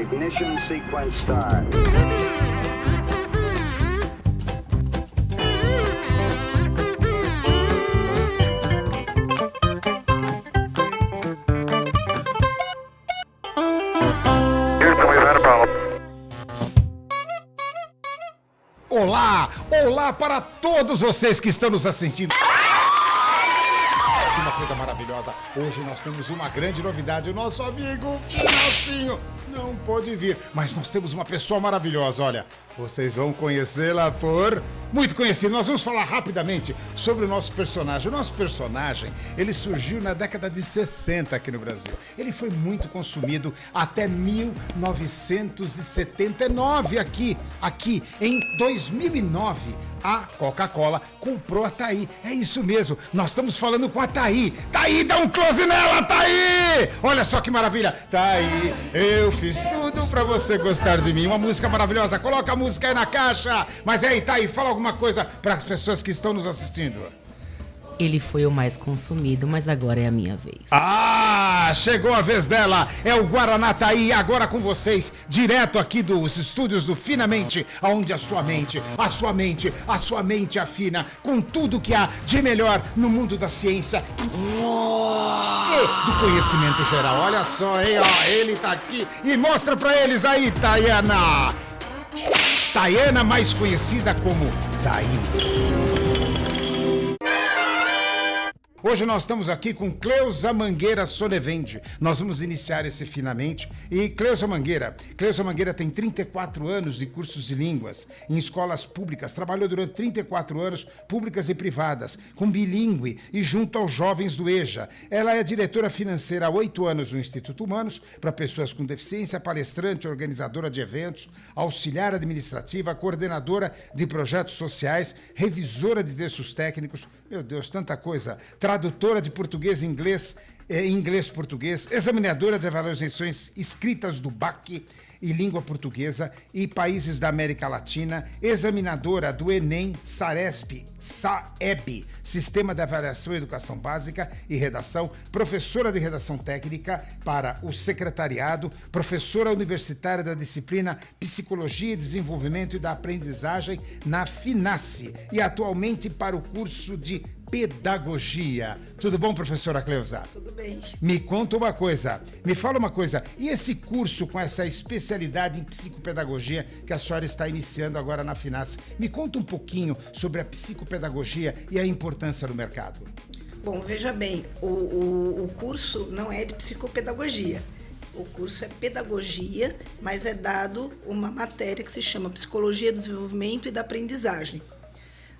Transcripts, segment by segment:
Ignition sequence start. Olá, olá para todos vocês que estão nos assistindo. Uma coisa maravilhosa, hoje nós temos uma grande novidade, o nosso amigo Financinho não pôde vir, mas nós temos uma pessoa maravilhosa, olha, vocês vão conhecê-la por muito conhecido. Nós vamos falar rapidamente sobre o nosso personagem. O nosso personagem, ele surgiu na década de 60 aqui no Brasil. Ele foi muito consumido até 1979 aqui. Em 2009, a Coca-Cola comprou a Thaí. É isso mesmo, nós estamos falando com a Thaí. Thaí, dá um close nela, Thaí! Olha só que maravilha. Thaí, eu fiz tudo pra você gostar de mim. Uma música maravilhosa, coloca a música aí na caixa. Mas aí, Thaí, fala alguma coisa para as pessoas que estão nos assistindo. Ele foi o mais consumido, mas agora é a minha vez. Ah, chegou a vez dela. É o Guaraná Thaí, agora com vocês, direto aqui dos estúdios do Finamente, onde a sua mente afina com tudo que há de melhor no mundo da ciência e do conhecimento geral. Olha só, hein, ó, ele tá aqui e mostra pra eles aí, Tayana. Tayana, mais conhecida como Thaí. Hoje nós estamos aqui com Cleusa Mangueira Sonevende. Nós vamos iniciar esse Finamente. E Cleusa Mangueira tem 34 anos de cursos de línguas em escolas públicas. Trabalhou durante 34 anos, públicas e privadas, com bilíngue e junto aos jovens do EJA. Ela é diretora financeira há 8 anos no Instituto Humanos para pessoas com deficiência, palestrante, organizadora de eventos, auxiliar administrativa, coordenadora de projetos sociais, revisora de textos técnicos. Meu Deus, tanta coisa. Tradutora de português e inglês-português, examinadora de avaliações escritas do BAC e língua portuguesa e países da América Latina, examinadora do Enem, Saresp, SAEB, Sistema de Avaliação e Educação Básica e Redação, professora de redação técnica para o secretariado, professora universitária da disciplina Psicologia e Desenvolvimento e da Aprendizagem na FINASSE e atualmente para o curso de Pedagogia. Tudo bom, professora Cleusa? Tudo bem. Me conta uma coisa, me fala uma coisa, e esse curso com essa especialidade em psicopedagogia que a senhora está iniciando agora na FINASSE, me conta um pouquinho sobre a psicopedagogia e a importância no mercado. Bom, veja bem, o curso não é de psicopedagogia. O curso é pedagogia, mas é dado uma matéria que se chama Psicologia do Desenvolvimento e da Aprendizagem.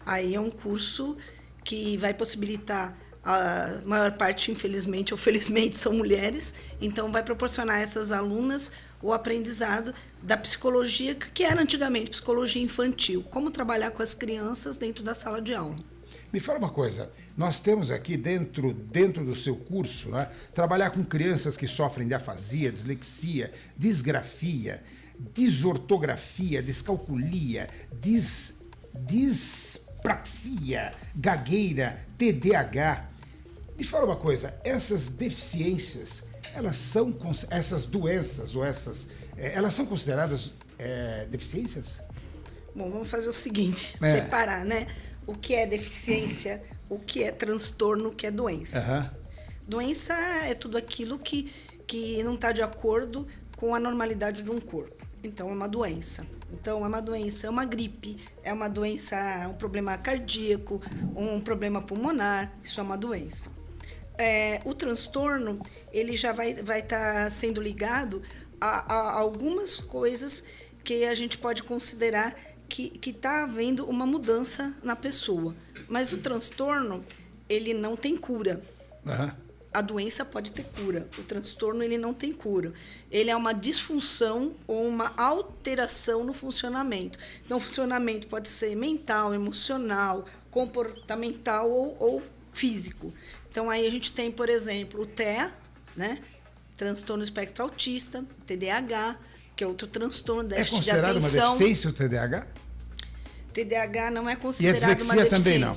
Aí é um curso que vai possibilitar, a maior parte, infelizmente ou felizmente, são mulheres, então vai proporcionar a essas alunas o aprendizado da psicologia, que era antigamente psicologia infantil, como trabalhar com as crianças dentro da sala de aula. Me fala uma coisa, nós temos aqui dentro do seu curso, né, trabalhar com crianças que sofrem de afasia, dislexia, disgrafia, desortografia, descalculia, dispraxia, gagueira, TDAH. Me fala uma coisa, essas deficiências, essas doenças ou elas são consideradas deficiências? Bom, vamos fazer o seguinte, separar, né? O que é deficiência, o que é transtorno, o que é doença. Uhum. Doença é tudo aquilo que não está de acordo com a normalidade de um corpo. Então, é uma doença. Então, é uma doença, é uma gripe, é uma doença, um problema cardíaco, um problema pulmonar, isso é uma doença. O transtorno, ele já vai estar sendo ligado a algumas coisas que a gente pode considerar que está havendo uma mudança na pessoa. Mas o transtorno, ele não tem cura. Uhum. A doença pode ter cura, o transtorno ele não tem cura. Ele é uma disfunção ou uma alteração no funcionamento. Então, o funcionamento pode ser mental, emocional, comportamental ou físico. Então, aí a gente tem, por exemplo, o TEA, né? Transtorno espectro autista, TDAH, que é outro transtorno, déficit de atenção. É considerado uma deficiência o TDAH? TDAH não é considerado uma deficiência. Também não?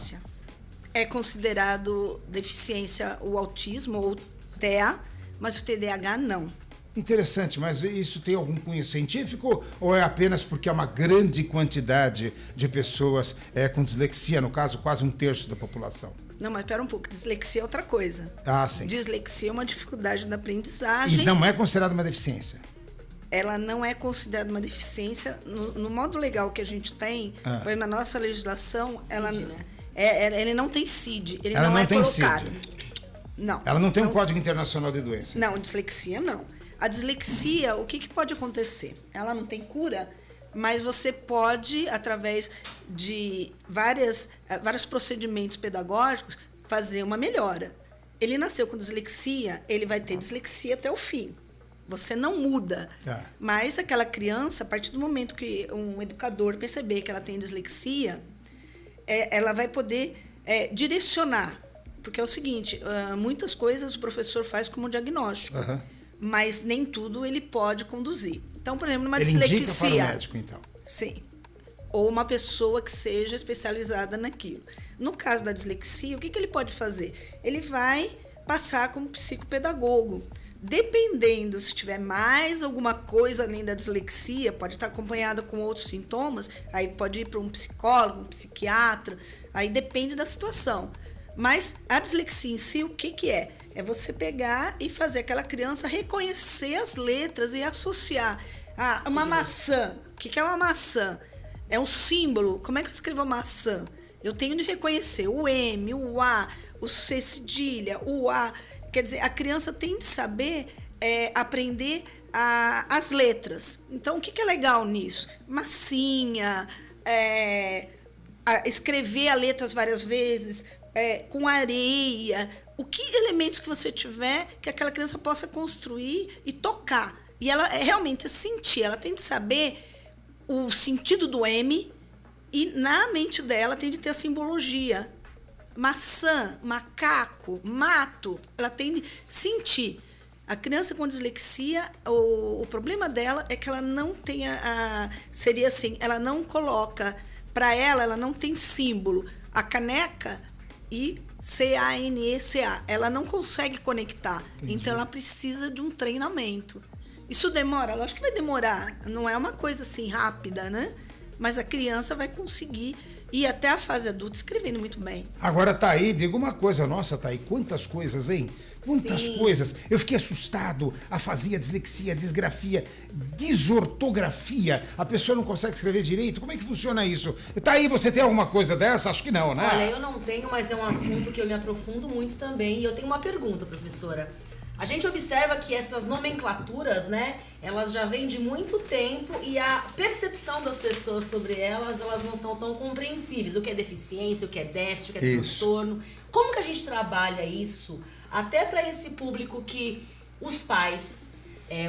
É considerado deficiência o autismo ou TEA, mas o TDAH não. Interessante, mas isso tem algum cunho científico ou é apenas porque é uma grande quantidade de pessoas com dislexia, no caso, quase 1/3 da população? Não, mas pera um pouco, dislexia é outra coisa. Ah, sim. Dislexia é uma dificuldade da aprendizagem. E não é considerada uma deficiência? Ela não é considerada uma deficiência. No modo legal que a gente tem, por exemplo, a nossa legislação, ele não tem CID, ele Ela não é tem colocado. CID. Não. Ela não tem um Código Internacional de Doença? Não, dislexia não. A dislexia, o que pode acontecer? Ela não tem cura, mas você pode, através de vários procedimentos pedagógicos, fazer uma melhora. Ele nasceu com dislexia, ele vai ter dislexia até o fim. Você não muda. Mas aquela criança, a partir do momento que um educador perceber que ela tem dislexia, ela vai poder direcionar. Porque é o seguinte, muitas coisas o professor faz como diagnóstico, mas nem tudo ele pode conduzir. Então, por exemplo, numa dislexia... Indica para o médico, então. Sim. Ou uma pessoa que seja especializada naquilo. No caso da dislexia, o que ele pode fazer? Ele vai passar como psicopedagogo. Dependendo se tiver mais alguma coisa além da dislexia, pode estar acompanhada com outros sintomas, aí pode ir para um psicólogo, um psiquiatra, aí depende da situação. Mas a dislexia em si, o que é? É você pegar e fazer aquela criança reconhecer as letras e associar. Uma maçã. O que é uma maçã? É um símbolo. Como é que eu escrevo a maçã? Eu tenho de reconhecer o M, o A, o C cedilha, o A. Quer dizer, a criança tem de saber aprender as letras. Então, o que é legal nisso? Massinha, escrever as letras várias vezes, com areia. Que elementos que você tiver que aquela criança possa construir e tocar. E ela realmente sentir, ela tem de saber o sentido do M e na mente dela tem de ter a simbologia. Maçã, macaco, mato, ela tem de sentir. A criança com dislexia, o problema dela é que ela não tem seria assim, ela não coloca, para ela não tem símbolo. A caneca e CANECA, ela não consegue conectar. Entendi. Então ela precisa de um treinamento. Isso demora? Lógico que vai demorar, não é uma coisa assim rápida, né? Mas a criança vai conseguir ir até a fase adulta escrevendo muito bem. Agora, Thaí, diga uma coisa. Nossa, Thaí, quantas coisas, hein? Quantas coisas. Eu fiquei assustado. Afasia, dislexia, disgrafia, desortografia. A pessoa não consegue escrever direito. Como é que funciona isso? Thaí, você tem alguma coisa dessa? Acho que não, né? Olha, eu não tenho, mas é um assunto que eu me aprofundo muito também. E eu tenho uma pergunta, professora. A gente observa que essas nomenclaturas, né, elas já vêm de muito tempo e a percepção das pessoas sobre elas não são tão compreensíveis. O que é deficiência, o que é déficit, o que é transtorno. Como que a gente trabalha isso até para esse público que os pais,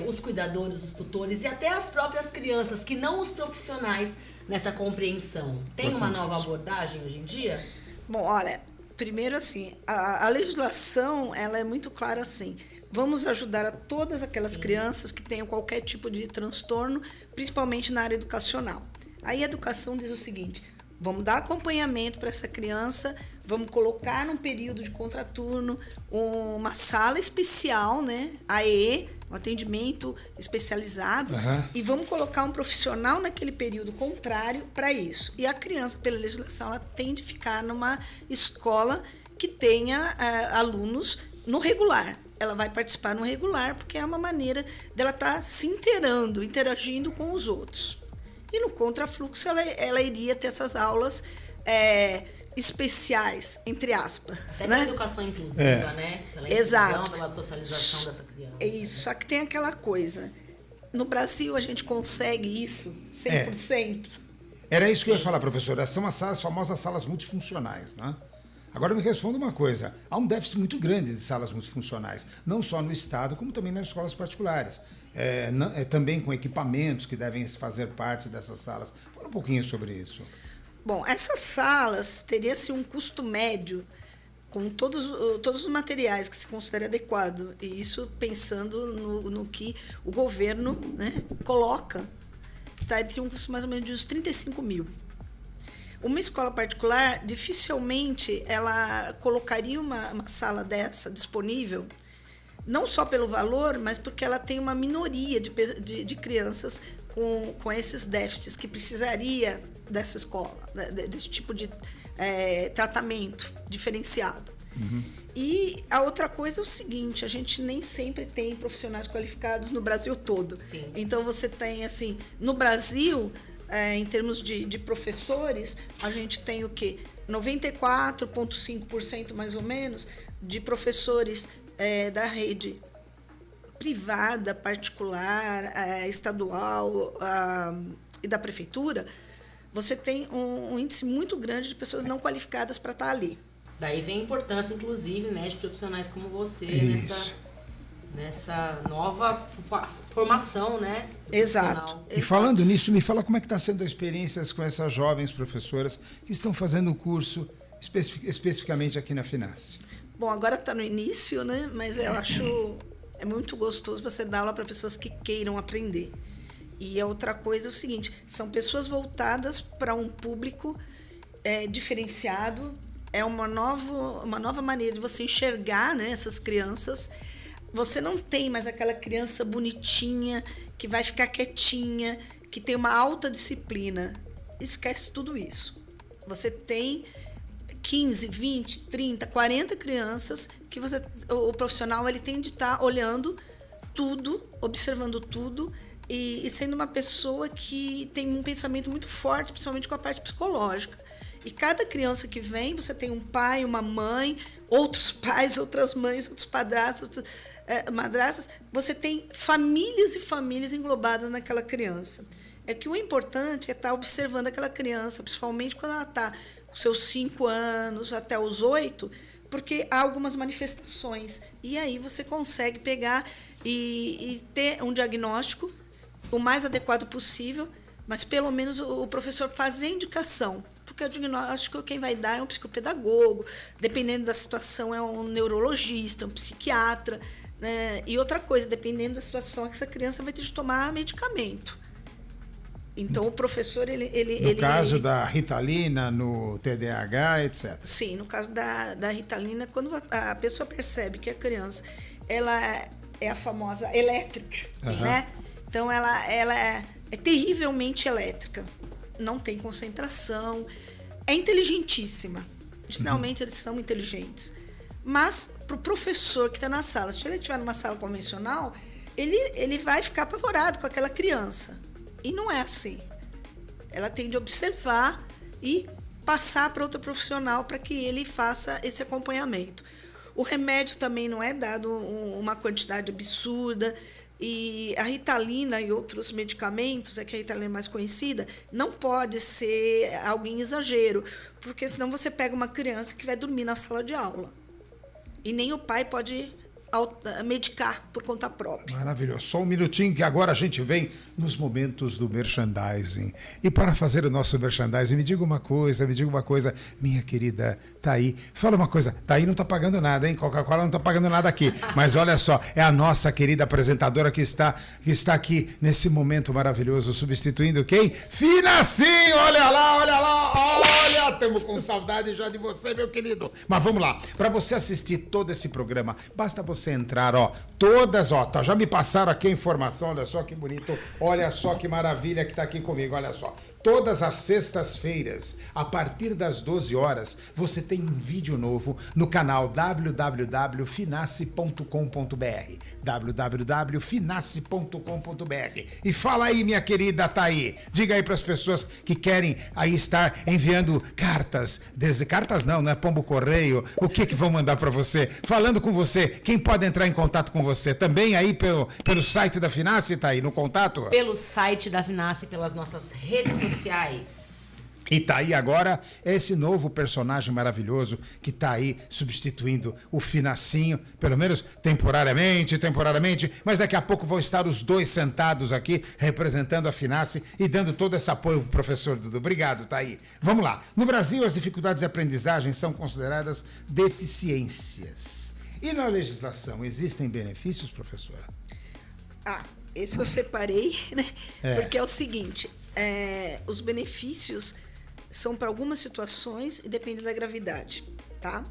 os cuidadores, os tutores e até as próprias crianças, que não os profissionais nessa compreensão? Tem uma nova abordagem hoje em dia? Bom, olha, primeiro assim, a legislação ela é muito clara assim. Vamos ajudar a todas aquelas crianças que tenham qualquer tipo de transtorno, principalmente na área educacional. Aí a educação diz o seguinte, vamos dar acompanhamento para essa criança, vamos colocar num período de contraturno uma sala especial, né, AE, um atendimento especializado, e vamos colocar um profissional naquele período contrário para isso. E a criança, pela legislação, ela tem de ficar numa escola que tenha alunos no regular. Ela vai participar no regular, porque é uma maneira dela estar se interagindo com os outros. E no contrafluxo, ela iria ter essas aulas especiais, entre aspas. Até pela educação inclusiva, né? Pela inclusão, pela socialização dessa criança. É isso, só que tem aquela coisa. No Brasil, a gente consegue isso 100%. Era isso que eu ia falar, professora. São as famosas salas multifuncionais, né? Agora me responda uma coisa, há um déficit muito grande de salas multifuncionais, não só no Estado, como também nas escolas particulares, também com equipamentos que devem fazer parte dessas salas. Fala um pouquinho sobre isso. Bom, essas salas teriam-se um custo médio, com todos os materiais que se considera adequado, e isso pensando no que o governo, né, coloca, teria um custo mais ou menos de uns 35 mil. Uma escola particular, dificilmente ela colocaria uma sala dessa disponível Não só pelo valor, mas porque ela tem uma minoria de crianças com esses déficits que precisaria dessa escola, desse tipo de tratamento diferenciado. E a outra coisa é o seguinte, a gente nem sempre tem profissionais qualificados no Brasil todo. Sim. Então você tem, assim, no Brasil, em termos de professores, a gente tem o quê? 94,5% mais ou menos de professores da rede privada, particular, estadual e da prefeitura. Você tem um índice muito grande de pessoas não qualificadas para estar ali. Daí vem a importância, inclusive, né, de profissionais como você nessa nova formação, né? Exato. E falando nisso, me fala como é que está sendo a experiência com essas jovens professoras que estão fazendo o curso especificamente aqui na FINASSE. Bom, agora está no início, né? Mas eu acho muito gostoso você dar aula para pessoas que queiram aprender. E a outra coisa é o seguinte, são pessoas voltadas para um público diferenciado, é uma nova maneira de você enxergar, né, essas crianças. Você não tem mais aquela criança bonitinha, que vai ficar quietinha, que tem uma alta disciplina. Esquece tudo isso. Você tem 15, 20, 30, 40 crianças que o profissional ele tem de estar olhando tudo, observando tudo e sendo uma pessoa que tem um pensamento muito forte, principalmente com a parte psicológica. E cada criança que vem, você tem um pai, uma mãe, outros pais, outras mães, outros padrastos, madrastas. Você tem famílias e famílias englobadas naquela criança. É que o importante é estar observando aquela criança, principalmente quando ela está com seus 5 anos até os 8, porque há algumas manifestações. E aí você consegue pegar e ter um diagnóstico o mais adequado possível, mas pelo menos o professor fazer indicação. Porque o diagnóstico quem vai dar é um psicopedagogo, dependendo da situação é um neurologista, um psiquiatra, né? E outra coisa, dependendo da situação é que essa criança vai ter de tomar medicamento. Então o professor, No caso da Ritalina, no TDAH, etc. Sim, no caso da Ritalina, quando a pessoa percebe que a criança ela é a famosa elétrica, né? Então ela é terrivelmente elétrica. Não tem concentração, é inteligentíssima. Geralmente eles são inteligentes. Mas para o professor que está na sala, se ele estiver numa sala convencional, ele vai ficar apavorado com aquela criança. E não é assim. Ela tem de observar e passar para outro profissional para que ele faça esse acompanhamento. O remédio também não é dado uma quantidade absurda. E a Ritalina e outros medicamentos, que a Ritalina é mais conhecida, não pode ser algo em exagero, porque senão você pega uma criança que vai dormir na sala de aula. E nem o pai pode medicar por conta própria. Maravilhoso. Só um minutinho que agora a gente vem nos momentos do merchandising. E para fazer o nosso merchandising, me diga uma coisa, minha querida Thaí. Fala uma coisa, Thaí não está pagando nada, hein? Coca-Cola não está pagando nada aqui. Mas olha só, é a nossa querida apresentadora que está aqui nesse momento maravilhoso, substituindo quem? FINASSE! Olha lá, estamos com saudade já de você, meu querido. Mas vamos lá, para você assistir todo esse programa, basta você entrar, todas, tá, já me passaram aqui a informação, olha só que bonito, olha só que maravilha que tá aqui comigo, olha só. Todas as sextas-feiras, a partir das 12 horas, você tem um vídeo novo no canal www.finasse.com.br www.finasse.com.br. E fala aí, minha querida Thaí, diga aí para as pessoas que querem aí estar enviando cartas não é pombo correio, o que vão mandar para você, falando com você, quem pode entrar em contato com você? Também aí pelo site da Finasse, Thaí, no contato? Pelo site da Finasse, pelas nossas redes sociais. E tá aí agora esse novo personagem maravilhoso que tá aí substituindo o Finassinho, pelo menos temporariamente, mas daqui a pouco vão estar os dois sentados aqui representando a Finasse e dando todo esse apoio pro professor Dudu. Obrigado, tá aí. Vamos lá. No Brasil, as dificuldades de aprendizagem são consideradas deficiências. E na legislação, existem benefícios, professora? Esse eu separei, né? Porque é o seguinte, os benefícios são para algumas situações e depende da gravidade, tá?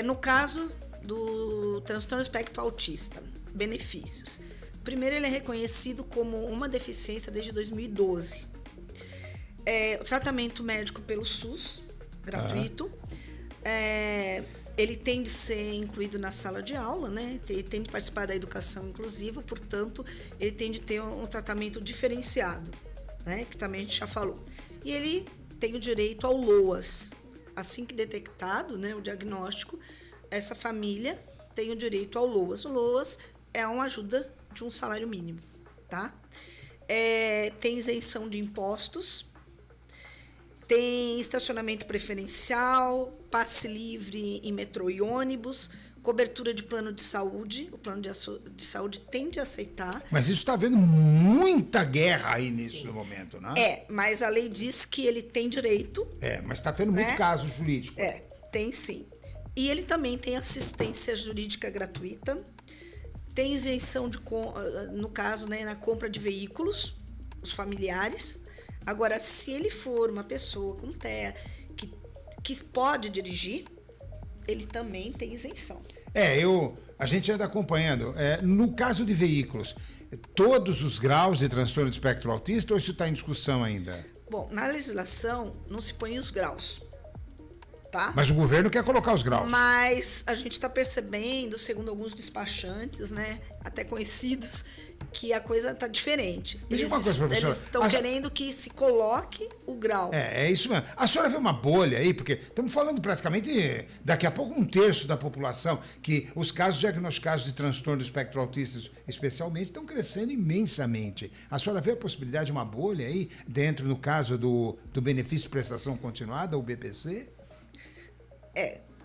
No caso do transtorno espectro autista. Benefícios. Primeiro, ele é reconhecido como uma deficiência desde 2012. O tratamento médico pelo SUS, gratuito. Ele tem de ser incluído na sala de aula, né? Ele tem de participar da educação inclusiva, portanto, ele tem de ter um tratamento diferenciado, né? Que também a gente já falou. E ele tem o direito ao LOAS. Assim que detectado, né, o diagnóstico, essa família tem o direito ao LOAS. O LOAS é uma ajuda de um salário mínimo, tá? Tem isenção de impostos, tem estacionamento preferencial, passe livre em metrô e ônibus, cobertura de plano de saúde. O plano de saúde tem de aceitar. Mas isso está havendo muita guerra aí nisso no momento, né? Mas a lei diz que ele tem direito. Mas está tendo muito caso jurídico. Tem sim. E ele também tem assistência jurídica gratuita, tem isenção no caso, né, na compra de veículos, os familiares. Agora, se ele for uma pessoa com TEA que pode dirigir, ele também tem isenção. A gente anda acompanhando. No caso de veículos, todos os graus de transtorno de espectro autista ou isso está em discussão ainda? Bom, na legislação não se põe os graus, tá? Mas o governo quer colocar os graus. Mas a gente está percebendo, segundo alguns despachantes, né, até conhecidos, que a coisa está diferente. Eles estão querendo que se coloque o grau. É isso mesmo. A senhora vê uma bolha aí, porque estamos falando praticamente, daqui a pouco, 1/3 da população, que os casos diagnosticados de transtorno do espectro autista, especialmente, estão crescendo imensamente. A senhora vê a possibilidade de uma bolha aí, dentro, no caso do benefício de prestação continuada, o BPC?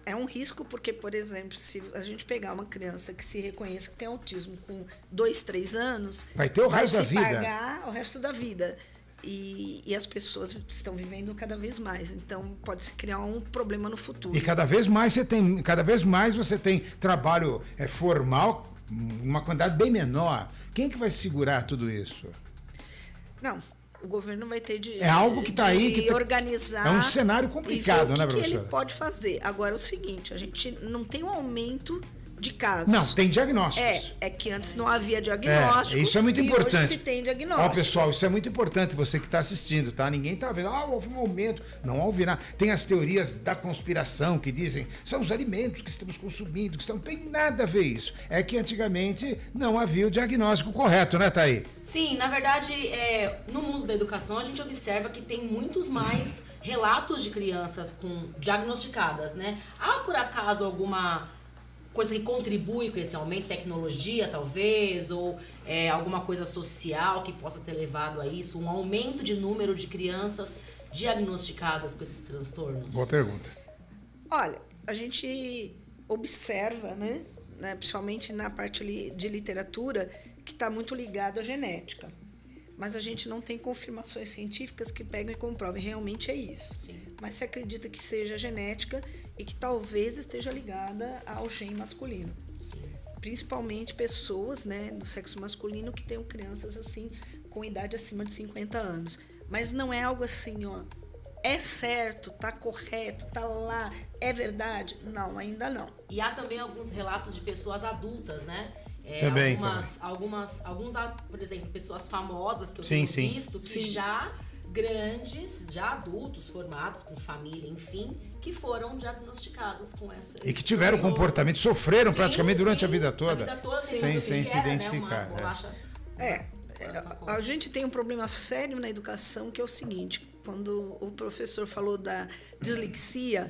É um risco porque, por exemplo, se a gente pegar uma criança que se reconheça que tem autismo com 2, 3 anos... Vai ter o resto da vida. Vai se pagar o resto da vida. E as pessoas estão vivendo cada vez mais. Então, pode se criar um problema no futuro. E cada vez mais você tem trabalho formal, uma quantidade bem menor. Quem que vai segurar tudo isso? Não, o governo vai ter de algo que está aí que organizar. É um cenário complicado, né, professora? O que ele pode fazer? Agora, é o seguinte, a gente não tem um aumento de casos. Não, tem diagnósticos. É que antes não havia diagnóstico. Isso é muito importante. Hoje se tem diagnóstico. Pessoal, isso é muito importante, você que está assistindo, tá? Ninguém está vendo, houve um aumento. Não houve nada. Tem as teorias da conspiração que dizem, são os alimentos que estamos consumindo, não tem nada a ver isso. É que antigamente não havia o diagnóstico correto, né, Thaí? Sim, na verdade, no mundo da educação, a gente observa que tem muitos mais relatos de crianças diagnosticadas, né? Há, por acaso, alguma coisa que contribui com esse aumento, tecnologia talvez, ou alguma coisa social que possa ter levado a isso, um aumento de número de crianças diagnosticadas com esses transtornos? Boa pergunta. Olha, a gente observa, né, principalmente na parte de literatura, que está muito ligado à genética. Mas a gente não tem confirmações científicas que pegam e comprovem. Realmente é isso. Sim. Mas se acredita que seja genética e que talvez esteja ligada ao gene masculino. Sim. Principalmente pessoas, né, do sexo masculino que tenham crianças assim com idade acima de 50 anos. Mas não é algo assim, é certo, tá correto, tá lá, é verdade? Não, ainda não. E há também alguns relatos de pessoas adultas, né? Também. Alguns, por exemplo, pessoas famosas que eu sim, tenho visto, que sim. já grandes, já adultos, formados, com família, enfim, que foram diagnosticados com essa... E que tiveram comportamento, sofreram praticamente durante a vida toda. Sem se identificar. A gente tem um problema sério na educação, que é o seguinte, quando o professor falou da dislexia,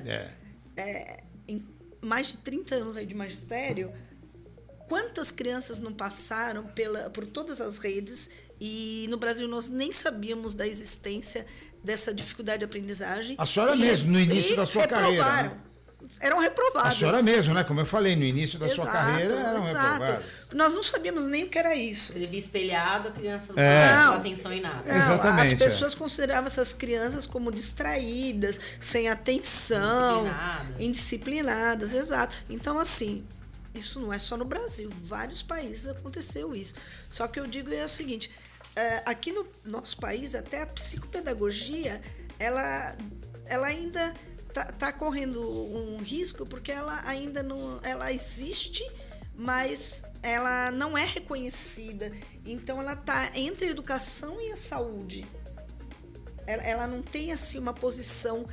em mais de 30 anos aí de magistério, quantas crianças não passaram por todas as redes e no Brasil nós nem sabíamos da existência dessa dificuldade de aprendizagem. A senhora mesmo, no início da sua carreira. Né? Eram reprovadas. A senhora mesmo, né? Como eu falei, no início da sua carreira eram reprovadas. Nós não sabíamos nem o que era isso. Ele via espelhado, a criança não prestava atenção em nada. Não, exatamente. As pessoas consideravam essas crianças como distraídas, sem atenção, indisciplinadas, exato. Então, assim, isso não é só no Brasil, vários países aconteceu isso. Só que eu digo o seguinte, aqui no nosso país, até a psicopedagogia, ela ainda tá correndo um risco porque ela ainda não, ela existe, mas ela não é reconhecida. Então ela tá entre a educação e a saúde. Ela não tem assim uma posição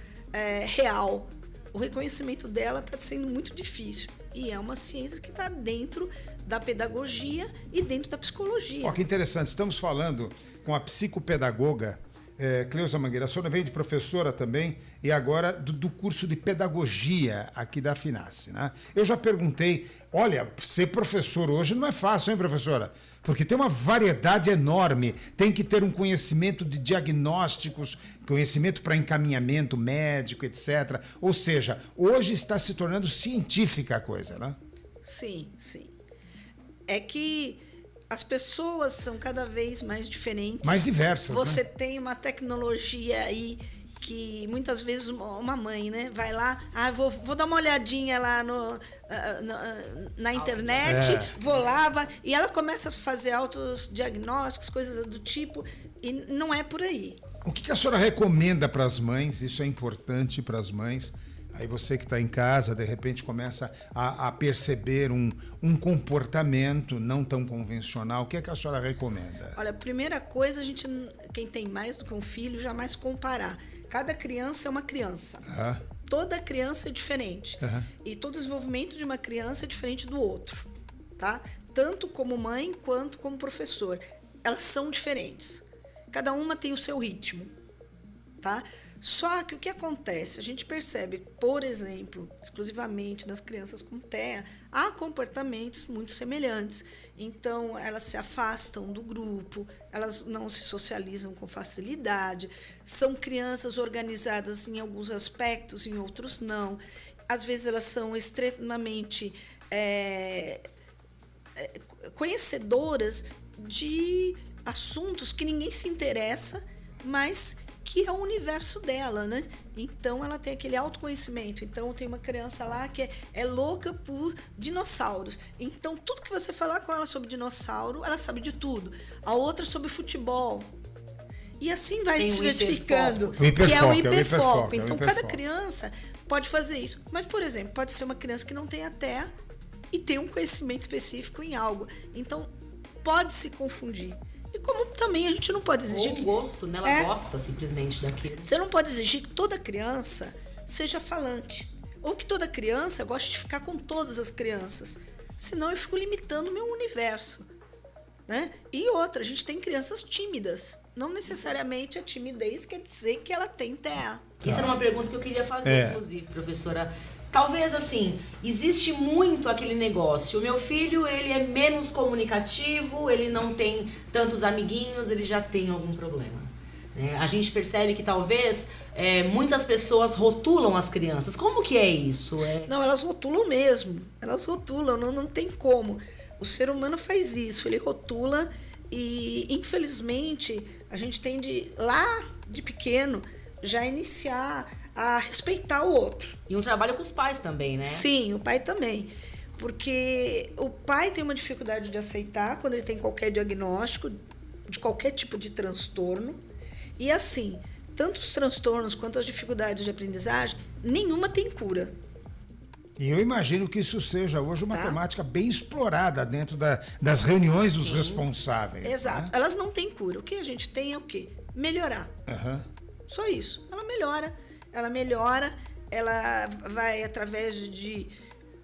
real. O reconhecimento dela está sendo muito difícil. E é uma ciência que está dentro da pedagogia e dentro da psicologia. Ó, que interessante, estamos falando com a psicopedagoga Cleusa Mangueira. A senhora veio de professora também e agora do curso de pedagogia aqui da FINASSE, né? Eu já perguntei, olha, ser professor hoje não é fácil, hein, professora? Porque tem uma variedade enorme, tem que ter um conhecimento de diagnósticos, conhecimento para encaminhamento médico, etc. Ou seja, hoje está se tornando científica a coisa, né? Sim, sim. É que as pessoas são cada vez mais diferentes. Mais diversas, Você né? tem uma tecnologia aí que muitas vezes uma mãe, né, vai lá, vou dar uma olhadinha lá na internet, vou lá, e ela começa a fazer autos diagnósticos, coisas do tipo, e não é por aí. O que a senhora recomenda para as mães? Isso é importante para as mães. Aí você que está em casa, de repente começa a perceber um comportamento não tão convencional. O que é que a senhora recomenda? Olha, a primeira coisa, quem tem mais do que um filho, jamais comparar. Cada criança é uma criança. Toda criança é diferente. E todo desenvolvimento de uma criança é diferente do outro, tá? Tanto como mãe quanto como professor. Elas são diferentes. Cada uma tem o seu ritmo, tá? Só que o que acontece? A gente percebe, por exemplo, exclusivamente nas crianças com TEA, há comportamentos muito semelhantes. Então, elas se afastam do grupo, elas não se socializam com facilidade, são crianças organizadas em alguns aspectos, em outros não. Às vezes, elas são extremamente conhecedoras de assuntos que ninguém se interessa, mas que é o universo dela, né? Então, ela tem aquele autoconhecimento. Então, tem uma criança lá que é louca por dinossauros. Então, tudo que você falar com ela sobre dinossauro, ela sabe de tudo. A outra sobre futebol. E assim vai tem diversificando. Que é o hiperfoco. É o Então, hiperfoco. cada criança pode fazer isso. Mas, por exemplo, pode ser uma criança que não tem a TEA e tem um conhecimento específico em algo. Então, pode se confundir. E como também a gente não pode exigir... Ou um gosto, né? Ela gosta simplesmente daquilo. Você não pode exigir que toda criança seja falante. Ou que toda criança goste de ficar com todas as crianças. Senão eu fico limitando o meu universo. Né? E outra, a gente tem crianças tímidas. Não necessariamente a timidez quer dizer que ela tem TEA. Isso era uma pergunta que eu queria fazer, inclusive, professora. Talvez, assim, existe muito aquele negócio. O meu filho, ele é menos comunicativo, ele não tem tantos amiguinhos, ele já tem algum problema. Né? A gente percebe que talvez muitas pessoas rotulam as crianças. Como que é isso? Não, elas rotulam mesmo. Elas rotulam, não tem como. O ser humano faz isso, ele rotula e, infelizmente, a gente tem lá de pequeno, já iniciar a respeitar o outro. E um trabalho com os pais também, né? Sim, o pai também. Porque o pai tem uma dificuldade de aceitar quando ele tem qualquer diagnóstico, de qualquer tipo de transtorno. E assim, tanto os transtornos quanto as dificuldades de aprendizagem, nenhuma tem cura. E eu imagino que isso seja hoje uma temática bem explorada dentro das reuniões dos responsáveis. Exato. Né? Elas não têm cura. O que a gente tem é o quê? Melhorar. Só isso. Ela melhora, ela vai através de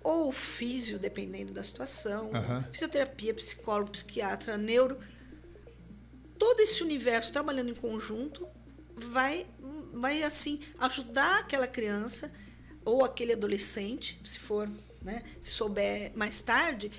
ou físio, dependendo da situação, fisioterapia, psicólogo, psiquiatra, neuro. Todo esse universo trabalhando em conjunto vai assim, ajudar aquela criança ou aquele adolescente, se for, né, se souber mais tarde,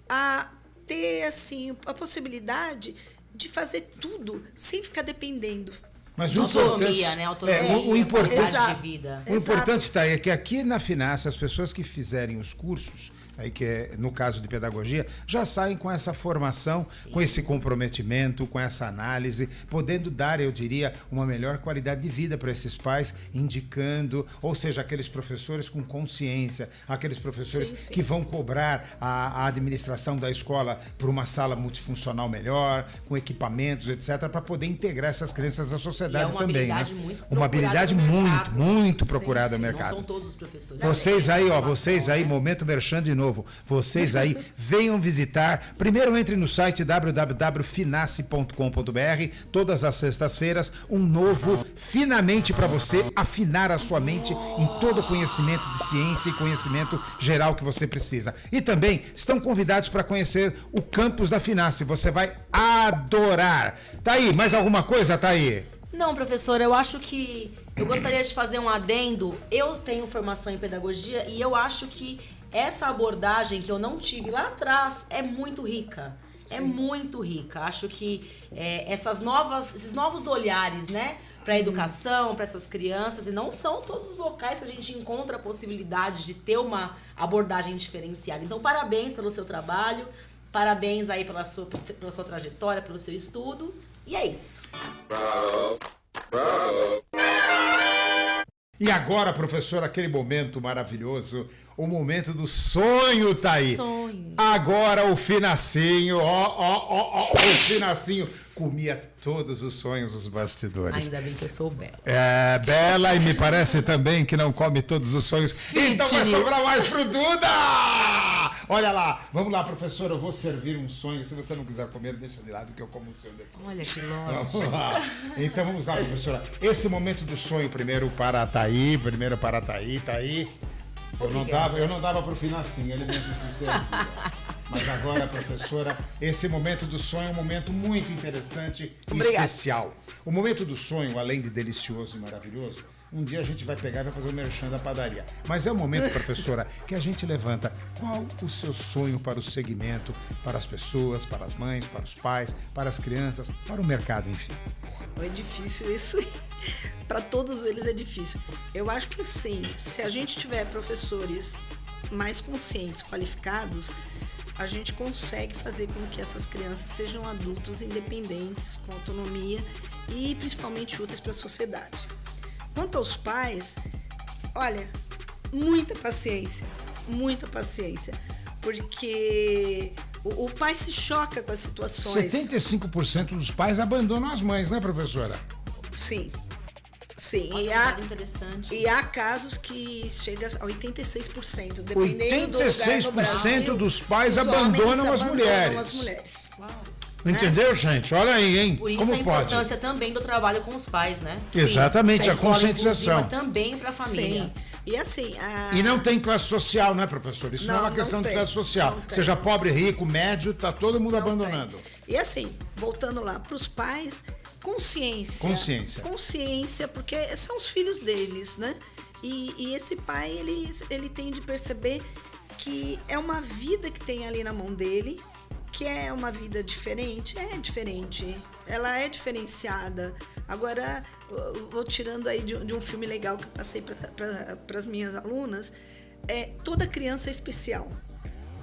a ter assim a possibilidade de fazer tudo sem ficar dependendo. Mas autonomia, né? Autonomia, o importante qualidade de vida. O importante está é que aqui na FINASSE as pessoas que fizerem os cursos aí que é, no caso de pedagogia, já saem com essa formação, com esse comprometimento, com essa análise, podendo dar, eu diria, uma melhor qualidade de vida para esses pais, indicando, ou seja, aqueles professores com consciência, aqueles professores que vão cobrar a administração da escola por uma sala multifuncional melhor, com equipamentos, etc., para poder integrar essas crianças à sociedade também. Uma habilidade muito procurada no mercado. Não são todos os professores. Vocês aí, vocês aí, momento merchan de novo. Vocês aí, venham visitar. Primeiro entre no site www.finace.com.br. Todas as sextas-feiras, um novo Finamente para você afinar a sua mente em todo o conhecimento de ciência e conhecimento geral que você precisa. E também estão convidados para conhecer o campus da Finace. Você vai adorar. Tá aí, mais alguma coisa, tá aí? Não, professora, eu acho que eu gostaria de fazer um adendo. Eu tenho formação em pedagogia e eu acho que essa abordagem que eu não tive lá atrás é muito rica. É muito rica. Acho que esses novos olhares, né, para a educação, para essas crianças, e não são todos os locais que a gente encontra a possibilidade de ter uma abordagem diferenciada. Então, parabéns pelo seu trabalho, parabéns aí pela sua trajetória, pelo seu estudo, e é isso. E agora, professor, aquele momento maravilhoso, o momento do sonho tá aí. Sonho. Agora o Finacinho, o Finacinho comia todos os sonhos dos bastidores. Ainda bem que eu sou bela. É, bela, e me parece também que não come todos os sonhos. Então vai sobrar mais pro Duda! Olha lá, vamos lá, professor, eu vou servir um sonho. Se você não quiser comer, deixa de lado que eu como o seu depois. Olha que longe. Vamos lá. Então vamos lá, professora. Esse momento do sonho, primeiro para a Thaí, tá aí. Eu não dava pro Finacinho, ele mesmo se servia. Mas agora, professora, esse momento do sonho é um momento muito interessante e especial. O momento do sonho, além de delicioso e maravilhoso, um dia a gente vai pegar e vai fazer o merchan da padaria. Mas é o momento, professora, que a gente levanta qual o seu sonho para o segmento, para as pessoas, para as mães, para os pais, para as crianças, para o mercado, enfim. É difícil isso. Para todos eles é difícil. Eu acho que assim, se a gente tiver professores mais conscientes, qualificados, a gente consegue fazer com que essas crianças sejam adultos independentes, com autonomia e principalmente úteis para a sociedade. Quanto aos pais, olha, muita paciência, porque o pai se choca com as situações. 75% dos pais abandonam as mães, né, professora? Sim. Interessante. E há casos que chega a 86%, dependendo 86% dos pais abandonam as mulheres. Uau. Entendeu, gente? Olha aí, hein? Por isso como a pode? importância também do trabalho com os pais, né? Exatamente, a escola conscientização. inclusiva também para a família. Sim. E assim... E não tem classe social, né, professor? Isso não é uma questão de classe social. Seja pobre, rico, médio, tá todo mundo abandonando. E assim, voltando lá para os pais, consciência. Consciência, porque são os filhos deles, né? E esse pai, ele tem de perceber que é uma vida que tem ali na mão dele, que é uma vida diferente. É diferente. Ela é diferenciada. Agora, vou tirando aí de um filme legal que eu passei para as minhas alunas, toda criança é especial.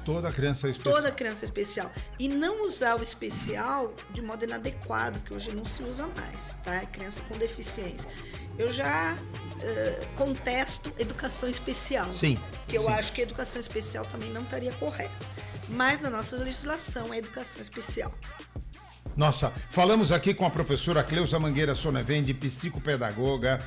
Toda criança é especial. Toda criança é especial. E não usar o especial de modo inadequado, que hoje não se usa mais, tá? Criança com deficiência. Eu já contesto educação especial. Sim. Que eu acho que educação especial também não estaria correto. Mas na nossa legislação é educação especial. Nossa, falamos aqui com a professora Cleusa Mangueira Sonevende, psicopedagoga,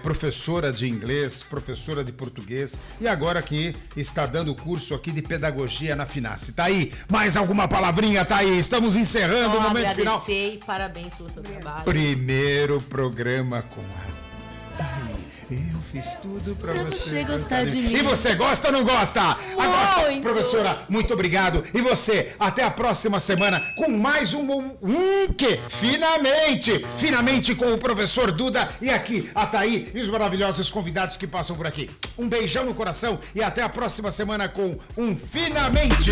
professora de inglês, professora de português e agora que está dando curso aqui de pedagogia na Finace. Tá aí, mais alguma palavrinha, tá aí? Estamos encerrando o momento final. Agradecer e parabéns pelo seu trabalho. Primeiro programa com a Thaí. Eu fiz tudo pra você gostar de mim. E você gosta ou não gosta? Gosta. Muito. Professora, muito obrigado. E você, até a próxima semana com mais um quê? Finamente com o professor Duda e aqui a Thaí e os maravilhosos convidados que passam por aqui. Um beijão no coração e até a próxima semana com um Finamente.